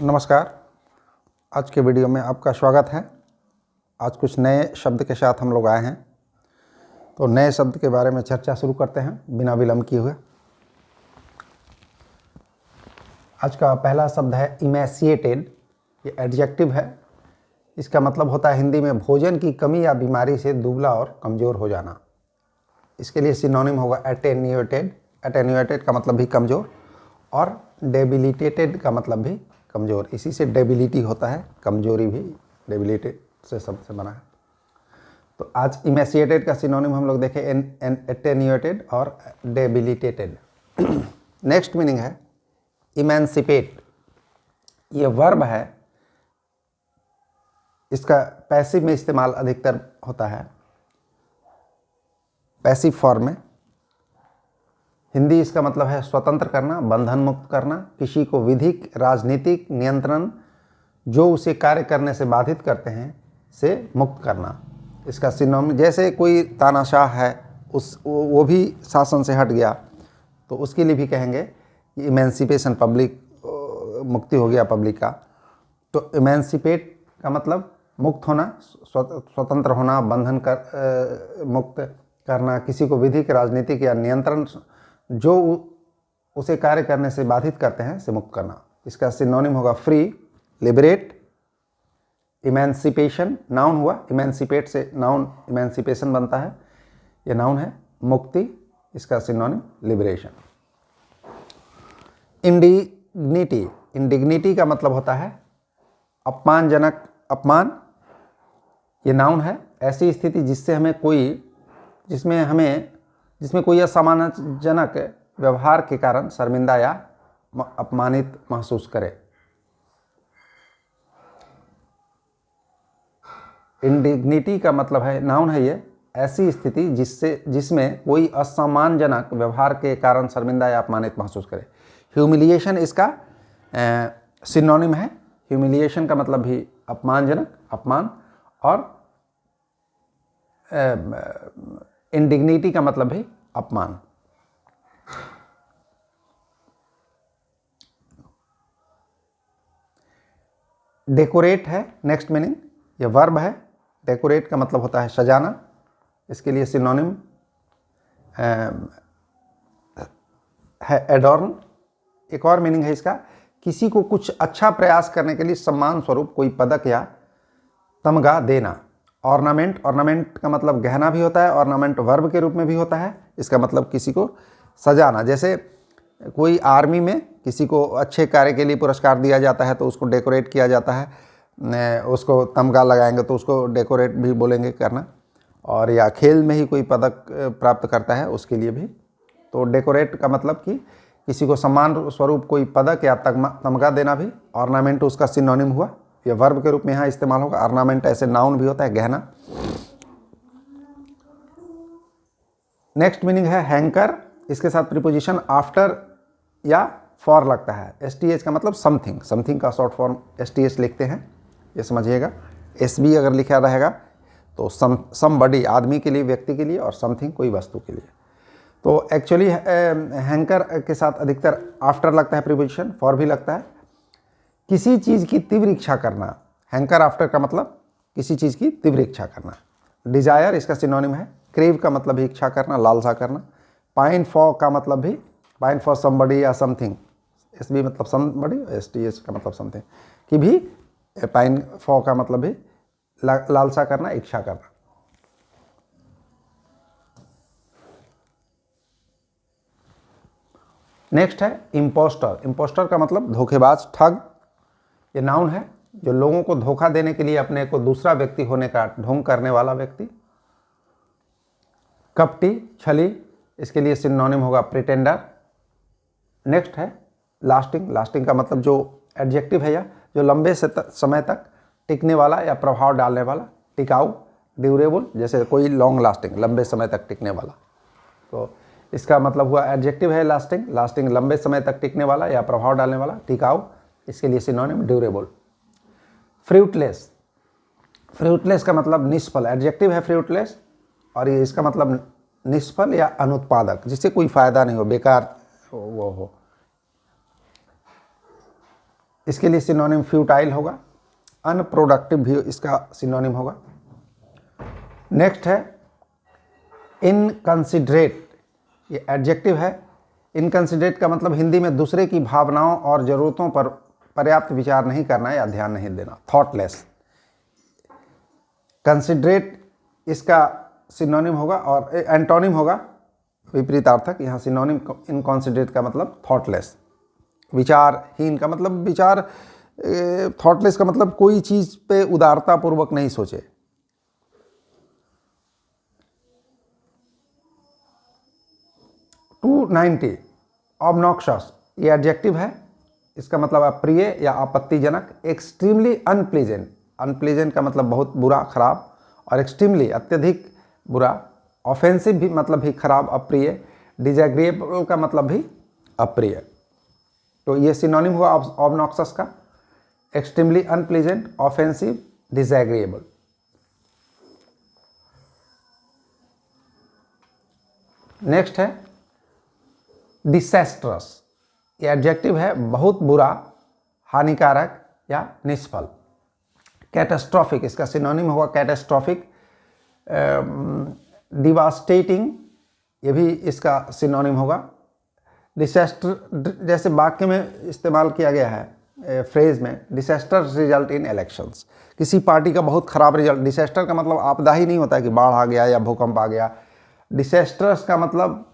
नमस्कार। आज के वीडियो में आपका स्वागत है। आज कुछ नए शब्द के साथ हम लोग आए हैं, तो नए शब्द के बारे में चर्चा शुरू करते हैं बिना विलंब किए हुए। आज का पहला शब्द है इमैसिएटेड। ये एडजेक्टिव है। इसका मतलब होता है हिंदी में भोजन की कमी या बीमारी से दुबला और कमज़ोर हो जाना। इसके लिए सिनोनिम होगा एटेन्यूएटेड। एटेन्यूएटेड का मतलब भी कमज़ोर, और डेबिलिटेटेड का मतलब भी कमज़ोर। इसी से डेबिलिटी होता है, कमज़ोरी भी डेबिलिटी से शब्द से बना है। तो आज इमैसिएटेड का सिनोनिम हम लोग देखें एटेन्यूएटेड और डेबिलिटेटेड। नेक्स्ट मीनिंग है इमेंसिपेट। ये वर्ब है, इसका पैसिव में इस्तेमाल अधिकतर होता है, पैसिव फॉर्म में। हिंदी इसका मतलब है स्वतंत्र करना, बंधन मुक्त करना, किसी को विधिक राजनीतिक नियंत्रण जो उसे कार्य करने से बाधित करते हैं से मुक्त करना। इसका सिनोनिम, जैसे कोई तानाशाह है, वो भी शासन से हट गया, तो उसके लिए भी कहेंगे कि इमेंसिपेशन, पब्लिक मुक्ति हो गया पब्लिक का। तो इमेंसिपेट का मतलब मुक्त होना, स्वतंत्र होना, बंधन कर मुक्त करना, किसी को विधिक राजनीतिक या नियंत्रण जो उसे कार्य करने से बाधित करते हैं से मुक्त करना। इसका सिनोनिम होगा फ्री, लिबरेट, इमेंसिपेशन। नाउन हुआ, इमेंसिपेट से नाउन इमेंसिपेशन बनता है, यह नाउन है। मुक्ति, इसका सिनोनिम लिबरेशन। इंडिग्निटी। इंडिग्निटी का मतलब होता है अपमानजनक, अपमान। ये नाउन है। ऐसी स्थिति जिसमें कोई असम्मानजनक व्यवहार के कारण शर्मिंदा या अपमानित महसूस करे। इंडिग्निटी का मतलब है, नाउन है ये, ऐसी स्थिति जिसमें कोई असम्मानजनक व्यवहार के कारण शर्मिंदा या अपमानित महसूस करे। ह्यूमिलिएशन इसका सिनोनिम है। ह्यूमिलिएशन का मतलब भी अपमानजनक, अपमान, और इंडिग्निटी का मतलब भी अपमान। डेकोरेट है नेक्स्ट मीनिंग। यह वर्ब है। डेकोरेट का मतलब होता है सजाना। इसके लिए सिनोनिम है एडॉर्न। एक और मीनिंग है इसका, किसी को कुछ अच्छा प्रयास करने के लिए सम्मान स्वरूप कोई पदक या तमगा देना। ऑर्नामेंट, ऑर्नामेंट का मतलब गहना भी होता है, ऑर्नामेंट वर्ब के रूप में भी होता है। इसका मतलब किसी को सजाना। जैसे कोई आर्मी में किसी को अच्छे कार्य के लिए पुरस्कार दिया जाता है तो उसको डेकोरेट किया जाता है, उसको तमगा लगाएंगे तो उसको डेकोरेट भी बोलेंगे करना। और या खेल में ही कोई पदक प्राप्त करता है उसके लिए भी। तो डेकोरेट का मतलब कि किसी को सम्मान स्वरूप कोई पदक या तमगा देना भी। ऑर्नामेंट उसका सिनोनिम हुआ, यह वर्ब के रूप में यहाँ इस्तेमाल होगा। ऑर्नामेंट ऐसे नाउन भी होता है, गहना। नेक्स्ट मीनिंग है हैंकर। इसके साथ प्रीपोजिशन आफ्टर या फॉर लगता है। एसटीएच का मतलब समथिंग, समथिंग का शॉर्ट फॉर्म एसटीएच लिखते हैं, ये समझिएगा। एसबी अगर लिखा रहेगा तो समबडी, आदमी के लिए, व्यक्ति के लिए, और समथिंग कोई वस्तु के लिए। तो एक्चुअली हैंकर के साथ अधिकतर आफ्टर लगता है प्रीपोजिशन, फॉर भी लगता है। किसी चीज़ की तीव्र इच्छा करना। हैंकर आफ्टर का मतलब किसी चीज़ की तीव्र इच्छा करना। डिजायर इसका सिनोनिम है। क्रेव का मतलब भी इच्छा करना, लालसा करना। पाइन फॉर का मतलब भी पाइन फॉर समबडी या समथिंग। एसबी मतलब समबडी, एसटीएच का मतलब समथिंग कि भी। पाइन फॉर का मतलब भी लालसा करना, इच्छा करना। नेक्स्ट है इम्पोस्टर। इम्पोस्टर का मतलब धोखेबाज, ठग। ये नाउन है, जो लोगों को धोखा देने के लिए अपने को दूसरा व्यक्ति होने का ढोंग करने वाला व्यक्ति। कपटी, छली, इसके लिए सिनोनिम होगा प्रिटेंडर। नेक्स्ट है लास्टिंग। लास्टिंग का मतलब जो एडजेक्टिव है, या जो लंबे समय तक टिकने वाला या प्रभाव डालने वाला। टिकाऊ, ड्यूरेबल, जैसे कोई लॉन्ग लास्टिंग, लंबे समय तक टिकने वाला। तो इसका मतलब हुआ एडजेक्टिव है लास्टिंग। लास्टिंग लंबे समय तक टिकने वाला या प्रभाव डालने वाला। टिकाऊ, इसके लिए सिनोनिम ड्यूरेबल। फ्रूटलेस। फ्रूटलेस का मतलब निष्फल, एडजेक्टिव है फ्रूटलेस, और ये इसका मतलब निष्फल या अनुत्पादक, जिससे कोई फायदा नहीं हो, बेकार वो हो। इसके लिए सिनोनिम फ्यूटाइल होगा। अनप्रोडक्टिव भी इसका सिनोनिम होगा। नेक्स्ट है इनकंसिडरेट, ये एडजेक्टिव है। इनकंसिडरेट का मतलब हिंदी में दूसरे की भावनाओं और ज़रूरतों पर पर्याप्त विचार नहीं करना या ध्यान नहीं देना, थॉटलेस। कंसिडरेट इसका सिनोनिम होगा और एंटोनिम होगा विपरीतार्थक। यहाँ सिनोनिम इनकंसिडरेट का मतलब थॉटलेस, विचारहीन का मतलब विचार, थॉटलेस का मतलब कोई चीज़ पे उदारता पूर्वक नहीं सोचे। टू 90 ऑब्नॉक्शस, ये एडजेक्टिव है। इसका मतलब अप्रिय या आपत्तिजनक। एक्सट्रीमली अनप्लीजेंट, अनप्लीजेंट का मतलब बहुत बुरा, खराब, और एक्सट्रीमली अत्यधिक बुरा। ऑफेंसिव भी मतलब भी खराब, अप्रिय। डिसएग्रीएबल का मतलब भी अप्रिय। तो ये सिनोनिम हुआ ऑब्नॉक्सस का, extremely unpleasant, offensive, disagreeable. Next है डिसैस्ट्रस, ये एडजेक्टिव है, बहुत बुरा, हानिकारक या निष्फल। कैटास्ट्रॉफिक, इसका सिनोनिम होगा कैटास्ट्रॉफिक। डिवास्टेटिंग, ये भी इसका सिनोनिम होगा। डिसैस्टर जैसे वाक्य में इस्तेमाल किया गया है, फ्रेज में, डिसैस्टर रिजल्ट इन इलेक्शंस, किसी पार्टी का बहुत खराब रिजल्ट। डिसैस्टर का मतलब आपदा ही नहीं होता है कि बाढ़ आ गया या भूकंप आ गया। डिसैस्टर्स का मतलब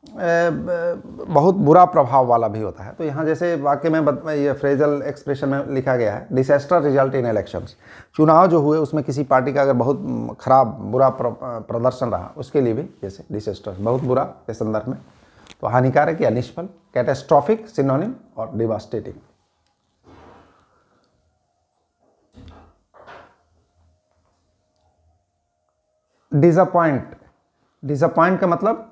बहुत बुरा प्रभाव वाला भी होता है। तो यहाँ जैसे वाक्य में ये फ्रेजल एक्सप्रेशन में लिखा गया है, डिसैस्टर रिजल्ट इन इलेक्शंस, चुनाव जो हुए उसमें किसी पार्टी का अगर बहुत खराब बुरा प्रदर्शन रहा, उसके लिए भी जैसे डिसैस्टर बहुत बुरा के संदर्भ में। तो हानिकारक या निष्फल, कैटास्ट्रॉफिक सिनोनिम, और डिवास्टेटिंग। डिसअपॉइंट, डिसअपॉइंट का मतलब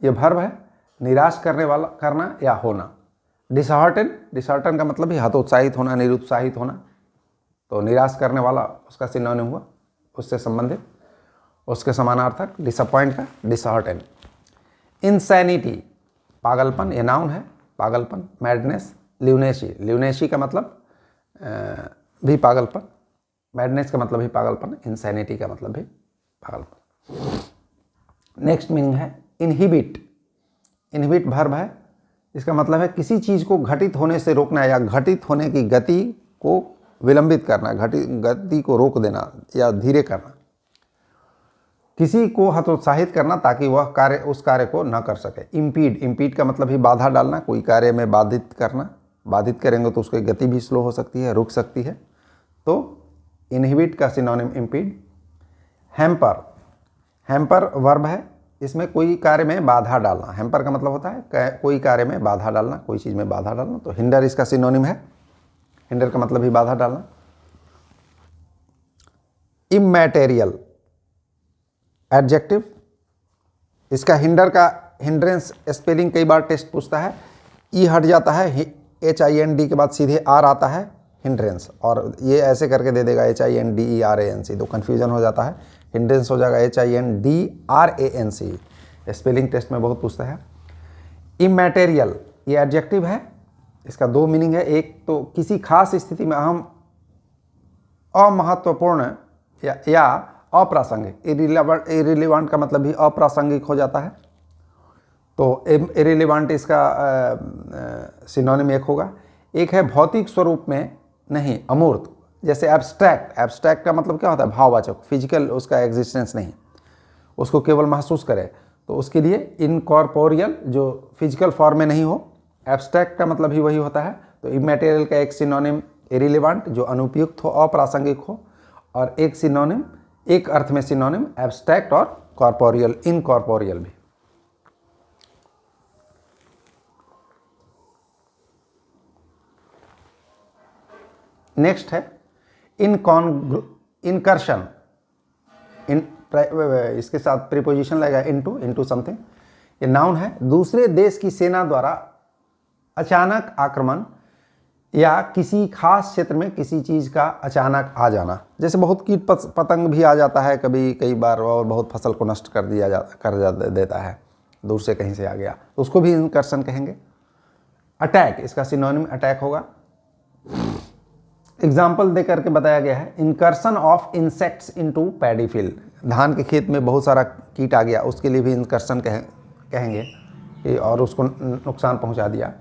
ये वर्ब है, निराश करने वाला, करना या होना। डिसहार्टन, डिसहार्टन का मतलब भी हतोत्साहित होना, निरुत्साहित होना। तो निराश करने वाला उसका सिनोनिम हुआ, उससे संबंधित, उसके समानार्थक डिसअपॉइंट का डिसहार्टन। इंसैनिटी, पागलपन, ये नाउन है, पागलपन। मैडनेस, ल्यूनेसी, ल्यूनेसी का मतलब भी पागलपन, मैडनेस का मतलब भी पागलपन, इंसैनिटी का मतलब भी पागलपन। नेक्स्ट मीनिंग है इनहिबिट, इनहिबिट वर्ब है, इसका मतलब है किसी चीज़ को घटित होने से रोकना या घटित होने की गति को विलंबित करना, गति को रोक देना या धीरे करना। किसी को हतोत्साहित करना ताकि वह कार्य, उस कार्य को न कर सके। इम्पीड, इम्पीड का मतलब ही बाधा डालना, कोई कार्य में बाधित करना। बाधित करेंगे तो उसकी गति भी स्लो हो सकती है, रुक सकती है। तो इनहिबिट का synonym impede. Hamper, hamper verb है, इसमें कोई कार्य में बाधा डालना। हैम्पर का मतलब होता है कोई कार्य में बाधा डालना, कोई चीज़ में बाधा डालना। तो हिंडर इसका सिनोनिम है, हिंडर का मतलब ही बाधा डालना। इमैटेरियल एडजेक्टिव, इसका हिंडर का हिंड्रेंस स्पेलिंग कई बार टेस्ट पूछता है। ई हट जाता है, HIND के बाद सीधे आर आता है, हिंड्रेंस, और ये ऐसे करके दे देगा HINDERANC, तो कन्फ्यूजन हो जाता है। हिंड्रेंस हो जाएगा HINDRANC, स्पेलिंग टेस्ट में बहुत पूछता है। इमैटेरियल, ये एडजेक्टिव है, इसका दो मीनिंग है। एक तो किसी खास स्थिति में अहम, अमहत्वपूर्ण या अप्रासंगिक। इरिलेवेंट का मतलब भी अप्रासंगिक हो जाता है। तो इरिलेवेंट इसका सिनोनिम एक होगा। एक है भौतिक स्वरूप में नहीं, अमूर्त, जैसे एब्स्ट्रैक्ट। एब्स्ट्रैक्ट का मतलब क्या होता है, भाववाचक, फिजिकल उसका एग्जिस्टेंस नहीं, उसको केवल महसूस करे। तो उसके लिए इनकॉर्पोरियल, जो फिजिकल फॉर्म में नहीं हो। एब्स्ट्रैक्ट का मतलब ही वही होता है। तो इमैटेरियल का एक सिनोनिम इरिलेवेंट, जो अनुपयुक्त हो, अप्रासंगिक हो, और एक सिनोनिम, एक अर्थ में सिनोनिम एब्स्ट्रैक्ट और कॉर्पोरियल, इनकॉर्पोरियल भी। नेक्स्ट है इनकर्शन, इसके साथ प्रीपोजिशन लगेगा इनटू समथिंग। ये नाउन है, दूसरे देश की सेना द्वारा अचानक आक्रमण या किसी खास क्षेत्र में किसी चीज़ का अचानक आ जाना। जैसे बहुत कीट पतंग भी आ जाता है कभी कई बार, और बहुत फसल को नष्ट कर देता है, दूर से कहीं से आ गया, तो उसको भी इनकर्शन कहेंगे। अटैक, इसका सिनोनिम अटैक होगा। एग्जाम्पल दे करके बताया गया है, incursion of insects into paddy field, धान के खेत में बहुत सारा कीट आ गया, उसके लिए भी इनकर्सन कहेंगे कि और उसको नुकसान पहुंचा दिया।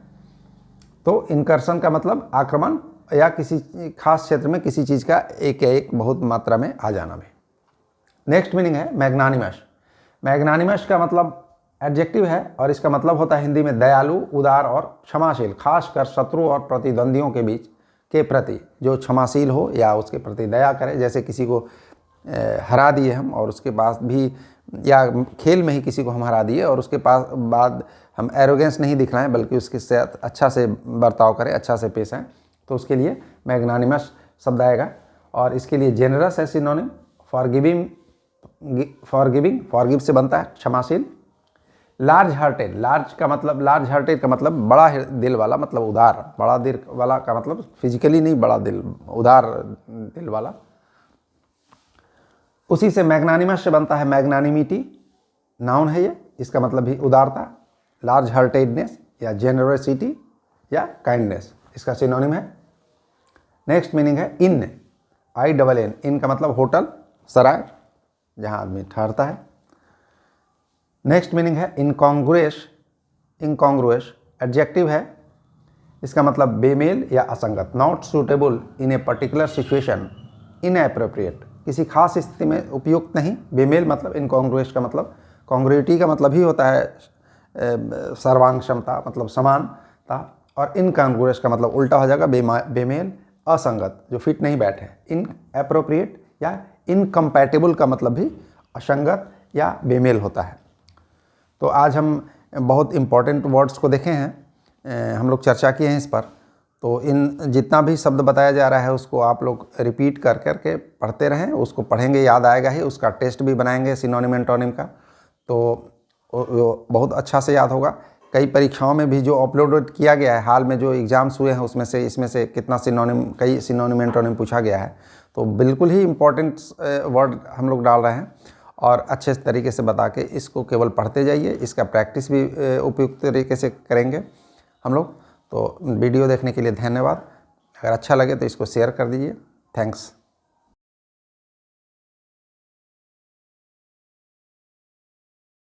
तो इनकर्सन का मतलब आक्रमण या किसी खास क्षेत्र में किसी चीज़ का एक या एक बहुत मात्रा में आ जाना भी। नेक्स्ट मीनिंग है मैग्नानिमस। मैग्नानिमस का मतलब एडजेक्टिव है और इसका मतलब होता है हिंदी में दयालु, उदार और क्षमाशील, खासकर शत्रु और प्रतिद्वंदियों के बीच के प्रति जो क्षमाशील हो या उसके प्रति दया करे। जैसे किसी को हरा दिए हम और उसके पास भी, या खेल में ही किसी को हम हरा दिए और उसके पास बाद हम एरोगेंस नहीं दिखलाएं बल्कि उसके साथ अच्छा से बर्ताव करें, अच्छा से पेश आएँ, तो उसके लिए मैग्नानिमस शब्द आएगा। और इसके लिए जेनरस है सिनोनिम, फॉरगिविंग से बनता है क्षमाशील। लार्ज हार्टेड, लार्ज हार्टेड का मतलब बड़ा दिल वाला, मतलब उदार, बड़ा दिल वाला का मतलब फिजिकली नहीं, बड़ा दिल, उदार दिल वाला। उसी से मैग्नानिमस से बनता है मैग्नानिमिटी, नाउन है ये, इसका मतलब भी उदारता। लार्ज हार्टेडनेस या जेनरसिटी या काइंडनेस इसका सिनोनिम है। नेक्स्ट मीनिंग है इन, INN, इन का मतलब होटल, सराय, जहाँ आदमी ठहरता है। नेक्स्ट मीनिंग है इनकॉन्ग्रुएस, एडजेक्टिव है, इसका मतलब बेमेल या असंगत, not suitable in a particular situation, inappropriate, किसी खास स्थिति में उपयुक्त नहीं। बेमेल मतलब इनकॉन्ग्रुएस का मतलब, कॉन्ग्रुइटी का मतलब ही होता है सर्वांग क्षमता, मतलब समानता, और इनकॉन्ग्रुएस का मतलब उल्टा हो जाएगा, बेमेल, असंगत, जो फिट नहीं बैठे। इनएप्रोप्रिएट या इनकम्पैटिबल का मतलब भी असंगत या बेमेल होता है। तो आज हम बहुत इम्पॉर्टेंट वर्ड्स को देखे हैं, हम लोग चर्चा किए हैं इस पर। तो इन जितना भी शब्द बताया जा रहा है उसको आप लोग रिपीट कर करके पढ़ते रहें, उसको पढ़ेंगे याद आएगा ही, उसका टेस्ट भी बनाएंगे सिनोनिम एंटोनिम का, तो बहुत अच्छा से याद होगा। कई परीक्षाओं में भी जो अपलोड किया गया है, हाल में जो एग्ज़ाम्स हुए हैं उसमें से, इसमें से कितना सिनोनिम, कई सिनोनिम एंटोनिम पूछा गया है। तो बिल्कुल ही इम्पॉर्टेंट वर्ड हम लोग डाल रहे हैं और अच्छे तरीके से बता के इसको केवल पढ़ते जाइए, इसका प्रैक्टिस भी उपयुक्त तरीके से करेंगे हम लोग। तो वीडियो देखने के लिए धन्यवाद। अगर अच्छा लगे तो इसको शेयर कर दीजिए। थैंक्स।